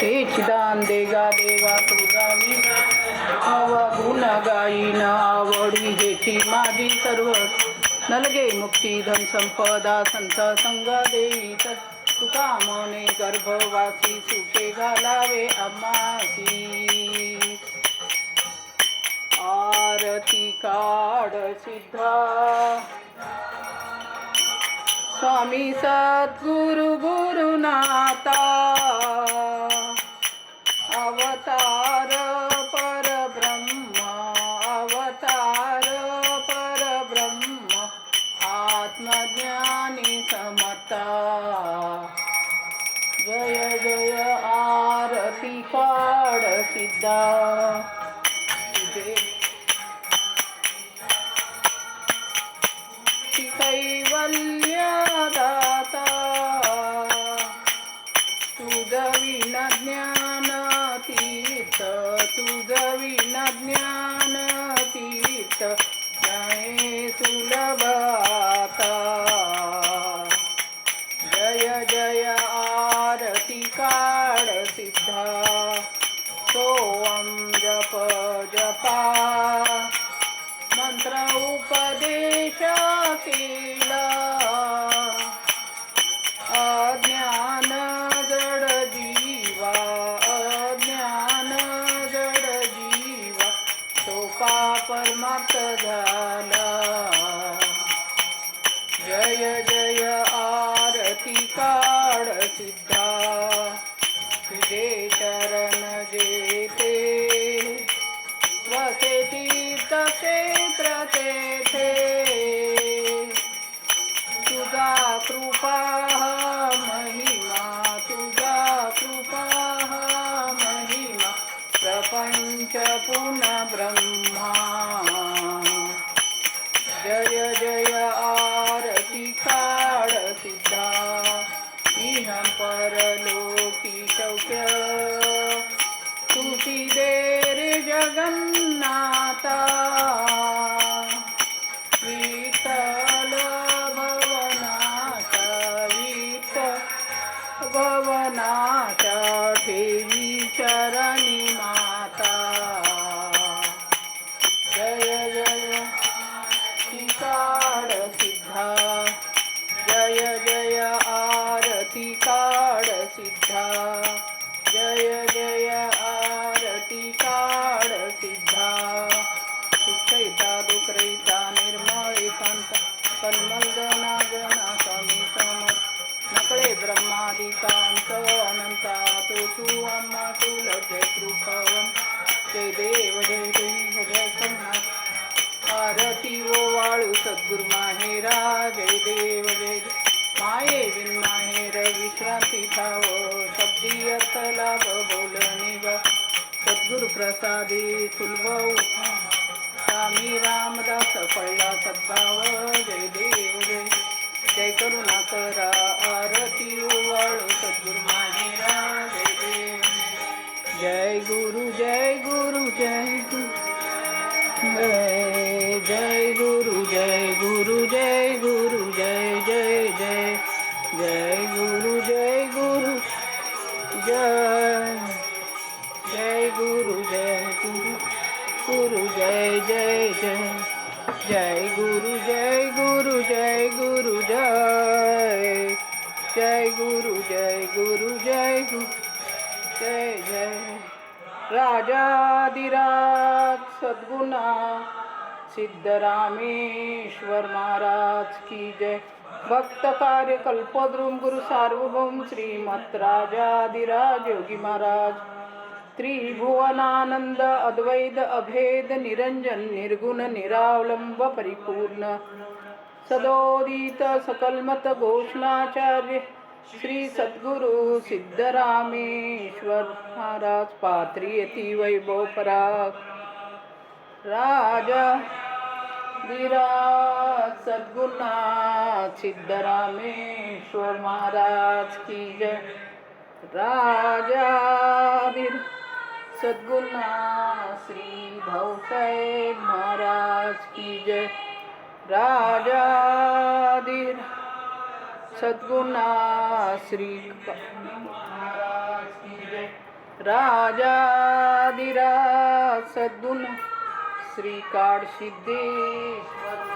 हे चिदान देगा देवा तुझा मी अवगुण गायीन आवडी हेची माझी सर्व नलगे मुक्ती धन संपदा संत संग देई तुका मने गर्भवासी सुखे घालावे आम्हासी आरती काढ सिद्धा स्वामी सद्गुरु गुरुनाथा अवतार परब्रह्म अवतार परब्रह्म आत्मज्ञानी समता जय जय आरती काढ सिद्धा तुझे कैवल्य दाता तुझ विना ज्ञान तीर्थ तुझ विना ज्ञान तीर्थ जय सुलभता जय जय आरती काढ सिद्धा सोम जप जपा मंत्र उपदेश केला अज्ञान जड जीवा अज्ञान जड जीवा सोपा परमार्थ झाला जय जय आरती काढ सिद्धा तुझे चरण जेते वसे तीर्थ क्षेत्र तेथे तुझा कृपा महिमा तुझा कृपा महिमा प्रपंच पुन्हा ब्रह्मा जय जय आरती काढ सिद्धा इह परलोकी शौक्य तुझी देर जगन्नाथा विठ्ठल भवनाचा विठ्ठल भवनाचा ठेवी चरणी माता जय जय काढ सिद्धा जय जय आरती काढ सिद्धा जय जय आरती काढ सिद्धा सुखैता दुखरहिता निर्मळ एकांत कन्मलगना गणा स्वामी समर्थ नकळे ब्रह्मादिकांत अनंता तो अम्मा तुलज कृपवन जय देव जय देव जय सोमनाथ आरती ओ वाळू सद्गुरु माहेरा जय देव जय माये विन माहेर विश्रांती ठाव शब्दी अर्थ लाभ बोलणी वा सद्गुरु प्रसादी सुलभ स्वामी रामदास फळला सद्भाव जय देव जय जय करुणा करा आरती ओवाळू सद्गुरु माहेरा जय देव जय गुरु जय गुरु जय गुरु जय जय गुरु जय गुरु जय गुरु जय जय जय जय गुरु जय गुरु जय जय गुरु गुरु जय जय जय जय गुरु जय गुरु जय गुरु जय जय गुरु जय गुरु जय गुरु जय जय राजाधिराज सद्गुणा सिद्धरामेश्वर महाराज की जय भक्त कार्य कल्पद्रुम गुरु सार्वभौम श्रीमत राजाधिराज योगी महाराज त्रिभुवनानंद अद्वैत अभेद निरंजन निर्गुण निरावलंब परिपूर्ण सदोदित सकलमत घोषणाचार्य श्री सद्गुरु सिद्धरामेश्वर महाराज पात्रियती वैभव पराग राजा विराज सद्गुरुनाथ सिद्धरामेश्वर महाराज की जय राजाधीर सद्गुरुनाथ श्री भाऊसाहेब महाराज की जय राजाधीर सद्गुरुनाथ श्री महाराज की जय राजाधिराज सद्गुण श्री काडसिद्धेश्वर